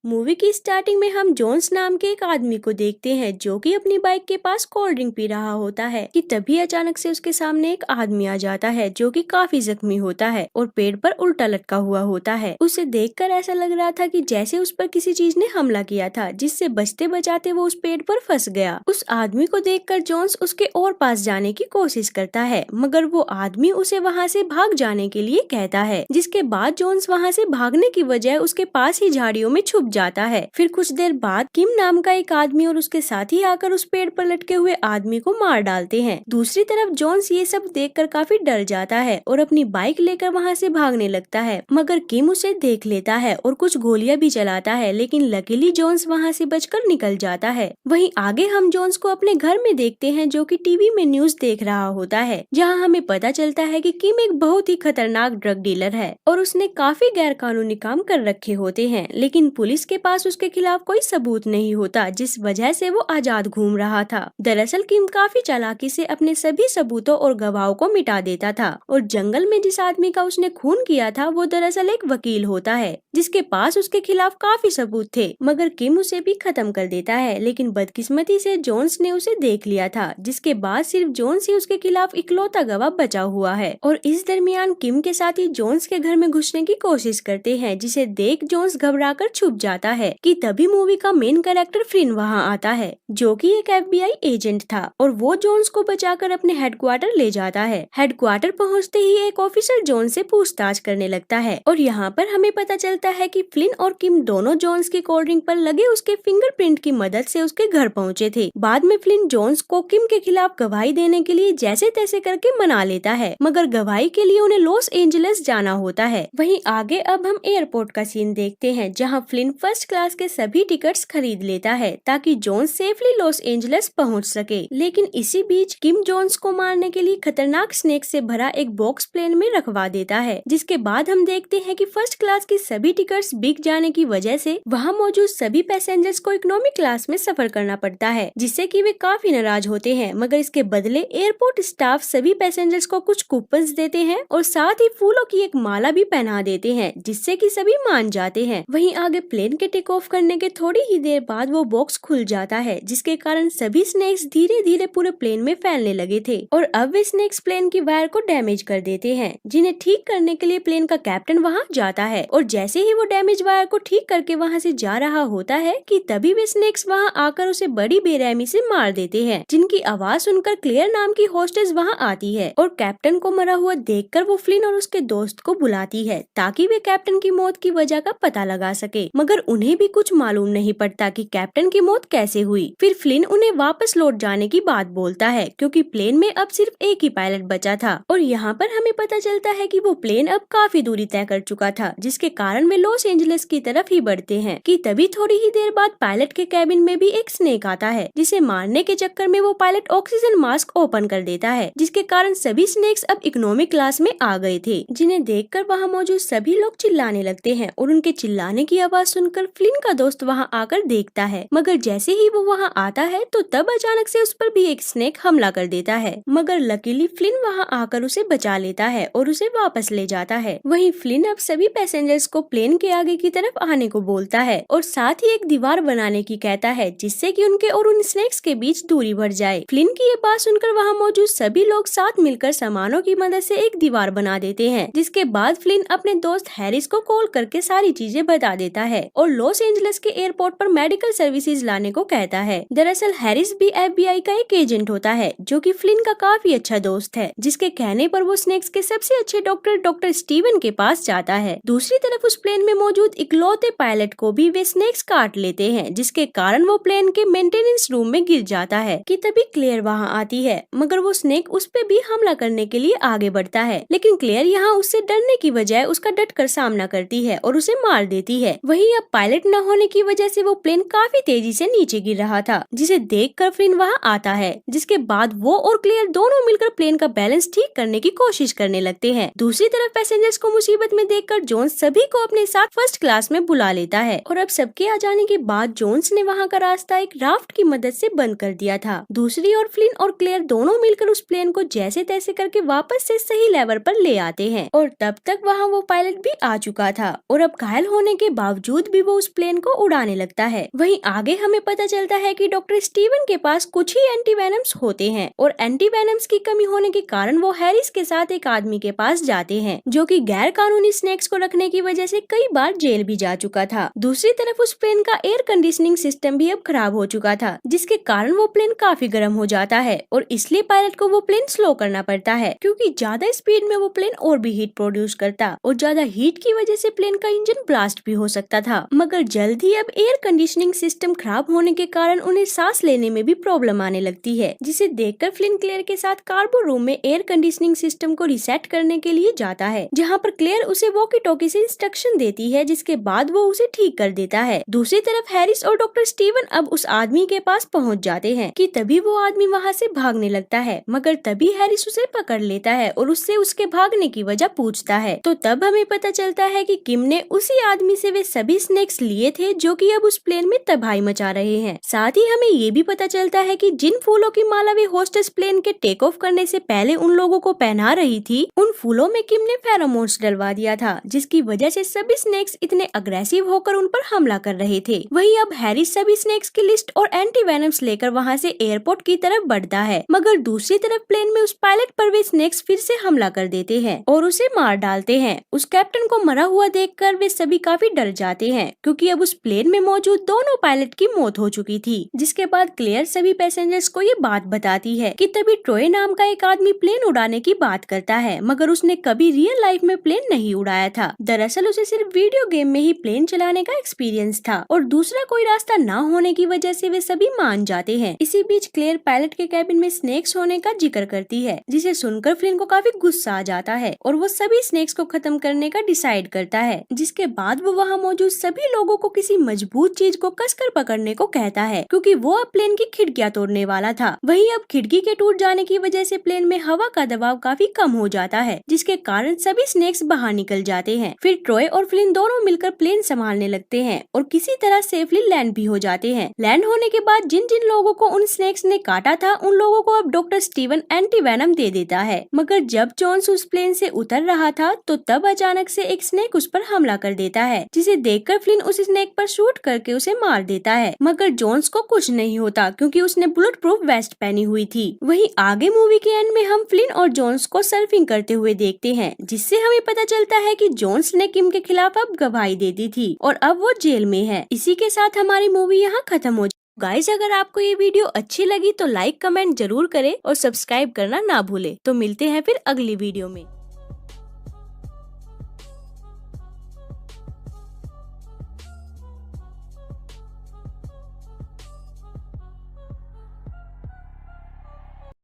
Movie की starting में हम जोन्स नाम के एक आदमी को देखते हैं जो कि अपनी बाइक के पास कोल्ड ड्रिंक पी रहा होता है कि तभी अचानक से उसके सामने एक आदमी आ जाता है जो कि काफी जख्मी होता है और पेड़ पर उल्टा लटका हुआ होता है। उसे देखकर ऐसा लग रहा था कि जैसे उस पर किसी चीज ने हमला किया था, जिससे बचते बचाते वो उस पेड़ पर फंस गया। उस आदमी को देखकर जोन्स उसके और पास जाने की कोशिश करता है, मगर वो आदमी उसे वहाँ से भाग जाने के लिए कहता है, जिसके बाद जोन्स वहाँ से भागने की बजाय उसके पास ही झाड़ियों में छुप जाता है। फिर कुछ देर बाद किम नाम का एक आदमी और उसके साथी आकर उस पेड़ पर लटके हुए आदमी को मार डालते हैं। दूसरी तरफ जोन्स ये सब देखकर काफी डर जाता है और अपनी बाइक लेकर वहाँ से भागने लगता है, मगर किम उसे देख लेता है और कुछ गोलियां भी चलाता है, लेकिन लकीली जोन्स वहाँ से बचकर निकल जाता है। वहीं आगे हम जोन्स को अपने घर में देखते हैं जो कि टीवी में न्यूज देख रहा होता है, जहाँ हमें पता चलता है कि किम एक बहुत ही खतरनाक ड्रग डीलर है और उसने काफी गैर कानूनी काम कर रखे होते हैं, लेकिन पुलिस के पास उसके खिलाफ कोई सबूत नहीं होता, जिस वजह से वो आजाद घूम रहा था। दरअसल किम काफी चालाकी से अपने सभी सबूतों और गवाहों को मिटा देता था और जंगल में जिस आदमी का उसने खून किया था वो दरअसल एक वकील होता है जिसके पास उसके खिलाफ काफी सबूत थे, मगर किम उसे भी खत्म कर देता है। लेकिन बदकिस्मती से जोन्स ने उसे देख लिया था, जिसके बाद सिर्फ जोन्स ही उसके खिलाफ इकलौता गवाह बचा हुआ है। और इस दरमियान किम के साथी जोन्स के घर में घुसने की कोशिश करते हैं, जिसे देख जोन्स घबराकर छुप जाता है कि तभी मूवी का मेन कैरेक्टर फ्लिन वहां आता है जो कि एक FBI एजेंट था और वो जोन्स को बचाकर अपने हेडक्वार्टर ले जाता है। हेडक्वार्टर पहुंचते ही एक ऑफिसर जोन से पूछताछ करने लगता है और यहाँ पर हमें पता चलता है कि फ्लिन और किम दोनों जोन्स की कोल्ड ड्रिंक पर लगे उसके फिंगरप्रिंट की मदद से उसके घर पहुँचे थे। बाद में फ्लिन जोन्स को किम के खिलाफ गवाही देने के लिए जैसे तैसे करके मना लेता है, मगर गवाही के लिए उन्हें लॉस एंजलिस जाना होता है। वहीं आगे अब हम एयरपोर्ट का सीन देखते हैं, जहाँ फ्लिन फर्स्ट क्लास के सभी टिकट्स खरीद लेता है ताकि जोन्स सेफली लॉस एंजलिस पहुंच सके। लेकिन इसी बीच किम जोन्स को मारने के लिए खतरनाक स्नेक से भरा एक बॉक्स प्लेन में रखवा देता है, जिसके बाद हम देखते हैं कि फर्स्ट क्लास की सभी टिकट्स बिक जाने की वजह से वहां मौजूद सभी पैसेंजर्स को इकोनॉमी क्लास में सफर करना पड़ता है, जिससे कि वे काफी नाराज होते हैं। मगर इसके बदले एयरपोर्ट स्टाफ सभी पैसेंजर्स को कुछ कूपन्स देते हैं और साथ ही फूलों की एक माला भी पहना देते हैं, जिससे कि सभी मान जाते हैं। वहीं आगे प्लेन के टेक ऑफ करने के थोड़ी ही देर बाद वो बॉक्स खुल जाता है, जिसके कारण सभी स्नेक्स धीरे धीरे पूरे प्लेन में फैलने लगे थे और अब वे स्नेक्स प्लेन की वायर को डैमेज कर देते हैं, जिन्हें ठीक करने के लिए प्लेन का कैप्टन वहां जाता है। और जैसे ही वो डैमेज वायर को ठीक करके वहां से जा रहा होता है कि तभी वे स्नेक्स वहां आकर उसे बड़ी बेरहमी से मार देते हैं, जिनकी आवाज सुनकर क्लेयर नाम की होस्टेस वहां आती है और कैप्टन को मरा हुआ देखकर वो फ्लिन और उसके दोस्त को बुलाती है ताकि वे कैप्टन की मौत की वजह का पता लगा सके, मगर उन्हें भी कुछ मालूम नहीं पड़ता कि कैप्टन की मौत कैसे हुई। फिर फ्लिन उन्हें वापस लौट जाने की बात बोलता है क्योंकि प्लेन में अब सिर्फ एक ही पायलट बचा था और यहाँ पर हमें पता चलता है कि वो प्लेन अब काफी दूरी तय कर चुका था, जिसके कारण वे लॉस एंजलिस की तरफ ही बढ़ते हैं कि तभी थोड़ी ही देर बाद पायलट के कैबिन में भी एक स्नेक आता है, जिसे मारने के चक्कर में वो पायलट ऑक्सीजन मास्क ओपन कर देता है, जिसके कारण सभी स्नेक्स अब इकोनॉमिक क्लास में आ गए थे, जिन्हें देखकर वहाँ मौजूद सभी लोग चिल्लाने लगते हैं और उनके चिल्लाने की आवाज सुनकर फ्लिन का दोस्त वहाँ आकर देखता है, मगर जैसे ही वो वहाँ आता है तो तब अचानक से उस पर भी एक स्नेक हमला कर देता है, मगर लकीली फ्लिन वहाँ आकर उसे बचा लेता है और उसे वापस ले जाता है। वहीं फ्लिन अब सभी पैसेंजर्स को प्लेन के आगे की तरफ आने को बोलता है और साथ ही एक दीवार बनाने की कहता है, जिससे कि उनके और उन स्नेक्स के बीच दूरी बढ़ जाए। फ्लिन की ये बात सुनकर वहाँ मौजूद सभी लोग साथ मिलकर सामानों की मदद से एक दीवार बना देते हैं, जिसके बाद फ्लिन अपने दोस्त हैरिस को कॉल करके सारी चीजें बता देता है और लॉस एंजलिस के एयरपोर्ट पर मेडिकल सर्विसेज लाने को कहता है। दरअसल हैरिस भी FBI का एक एजेंट होता है जो कि फ्लिन का काफी अच्छा दोस्त है, जिसके कहने पर वो स्नेक्स के सबसे अच्छे डॉक्टर स्टीवन के पास जाता है। दूसरी तरफ उस प्लेन में मौजूद इकलौते पायलट को भी वे स्नेक्स काट लेते हैं, जिसके कारण वो प्लेन के मेंटेनेंस रूम में गिर जाता है कि तभी क्लेयर वहाँ आती है, मगर वो स्नेक उस पे भी हमला करने के लिए आगे बढ़ता है, लेकिन क्लेयर यहाँ उससे डरने की बजाय उसका डटकर सामना करती है और उसे मार देती है। वहीं अब अब पायलट न होने की वजह से वो प्लेन काफी तेजी से नीचे गिर रहा था, जिसे देखकर फ्लिन वहाँ आता है, जिसके बाद वो और क्लेयर दोनों मिलकर प्लेन का बैलेंस ठीक करने की कोशिश करने लगते हैं। दूसरी तरफ पैसेंजर्स को मुसीबत में देखकर जोन्स सभी को अपने साथ फर्स्ट क्लास में बुला लेता है और अब सबके आ जाने के बाद जोन्स ने वहाँ का रास्ता एक राफ्ट की मदद से बंद कर दिया था। दूसरी ओर फ्लिन और क्लेयर दोनों मिलकर उस प्लेन को जैसे तैसे करके वापस से सही लेवल पर ले आते हैं और तब तक वहाँ वो पायलट भी आ चुका था और अब घायल होने के बावजूद भी वो उस प्लेन को उड़ाने लगता है। वहीं आगे हमें पता चलता है कि डॉक्टर स्टीवन के पास कुछ ही एंटीवेनम्स होते हैं और एंटीवेनम्स की कमी होने के कारण वो हैरिस के साथ एक आदमी के पास जाते हैं जो कि गैर कानूनी स्नैक्स को रखने की वजह से कई बार जेल भी जा चुका था। दूसरी तरफ उस प्लेन का एयर कंडीशनिंग सिस्टम भी अब खराब हो चुका था, जिसके कारण वो प्लेन काफी गर्म हो जाता है और इसलिए पायलट को वो प्लेन स्लो करना पड़ता है, क्योंकि ज्यादा स्पीड में वो प्लेन और भी हीट प्रोड्यूस करता और ज्यादा हीट की वजह से प्लेन का इंजन ब्लास्ट भी हो सकता था। मगर जल्द ही अब एयर कंडीशनिंग सिस्टम खराब होने के कारण उन्हें सांस लेने में भी प्रॉब्लम आने लगती है, जिसे देखकर फ्लिन क्लेयर के साथ कार्गो रूम में एयर कंडीशनिंग सिस्टम को रिसेट करने के लिए जाता है, जहाँ पर क्लेयर उसे वॉकी टॉकी से इंस्ट्रक्शन देती है, जिसके बाद वो उसे ठीक कर देता है। दूसरी तरफ हैरिस और डॉक्टर स्टीवन अब उस आदमी के पास पहुँच जाते हैं कि तभी वो आदमी वहाँ से भागने लगता है, मगर तभी हैरिस उसे पकड़ लेता है और उससे उसके भागने की वजह पूछता है। तो तब हमें पता चलता है कि किम ने उसी आदमी से वे सभी स्नैक्स लिए थे जो कि अब उस प्लेन में तबाही मचा रहे हैं। साथ ही हमें ये भी पता चलता है कि जिन फूलों की माला वे होस्टेस प्लेन के टेक ऑफ करने से पहले उन लोगों को पहना रही थी, उन फूलों में किम ने फेरोमोन्स डलवा दिया था, जिसकी वजह से सभी स्नैक्स इतने अग्रेसिव होकर उन पर हमला कर रहे थे। वहीं अब हैरिस सभी स्नैक्स की लिस्ट और एंटीवेनम्स लेकर वहाँ से एयरपोर्ट की तरफ बढ़ता है, मगर दूसरी तरफ प्लेन में उस पायलट पर वे स्नैक्स फिर से हमला कर देते हैं और उसे मार डालते हैं। उस कैप्टन को मरा हुआ देखकर वे सभी काफी डर जाते हैं, क्योंकि अब उस प्लेन में मौजूद दोनों पायलट की मौत हो चुकी थी। जिसके बाद क्लेयर सभी पैसेंजर्स को ये बात बताती है कि तभी ट्रॉय नाम का एक आदमी प्लेन उड़ाने की बात करता है, मगर उसने कभी रियल लाइफ में प्लेन नहीं उड़ाया था। दरअसल उसे सिर्फ वीडियो गेम में ही प्लेन चलाने का एक्सपीरियंस था और दूसरा कोई रास्ता न होने की वजह से वे सभी मान जाते हैं। इसी बीच क्लेयर पायलट के कैबिन में स्नेक्स होने का जिक्र करती है, जिसे सुनकर फ्लिन को काफी गुस्सा आ जाता है और वो सभी स्नेक्स को खत्म करने का डिसाइड करता है। जिसके बाद वो वहाँ मौजूद सभी लोगों को किसी मजबूत चीज को कसकर पकड़ने को कहता है, क्योंकि वो अब प्लेन की खिड़कियां तोड़ने वाला था। वहीं अब खिड़की के टूट जाने की वजह से प्लेन में हवा का दबाव काफी कम हो जाता है, जिसके कारण सभी स्नेक्स बाहर निकल जाते हैं। फिर ट्रॉय और फ्लिन दोनों मिलकर प्लेन संभालने लगते हैं और किसी तरह सेफली लैंड भी हो जाते हैं। लैंड होने के बाद जिन जिन लोगों को उन स्नेक्स ने काटा था, उन लोगों को अब डॉक्टर स्टीवन एंटीवेनम दे देता है। मगर जब जोन्स उस प्लेन से उतर रहा था तो तब अचानक से एक स्नेक उस पर हमला कर देता है, जिसे देखकर फ्लिन उस स्नेक पर शूट करके उसे मार देता है। मगर जोन्स को कुछ नहीं होता, क्योंकि उसने बुलेट प्रूफ वेस्ट पहनी हुई थी। वहीं आगे मूवी के एंड में हम फ्लिन और जोन्स को सर्फिंग करते हुए देखते हैं, जिससे हमें पता चलता है कि जोन्स ने किम के खिलाफ अब गवाही दे दी थी और अब वो जेल में है। इसी के साथ हमारी मूवी यहाँ खत्म हो। गाइस, अगर आपको ये वीडियो अच्छी लगी तो लाइक कमेंट जरूर करें और सब्सक्राइब करना ना भूले। तो मिलते हैं फिर अगली वीडियो में।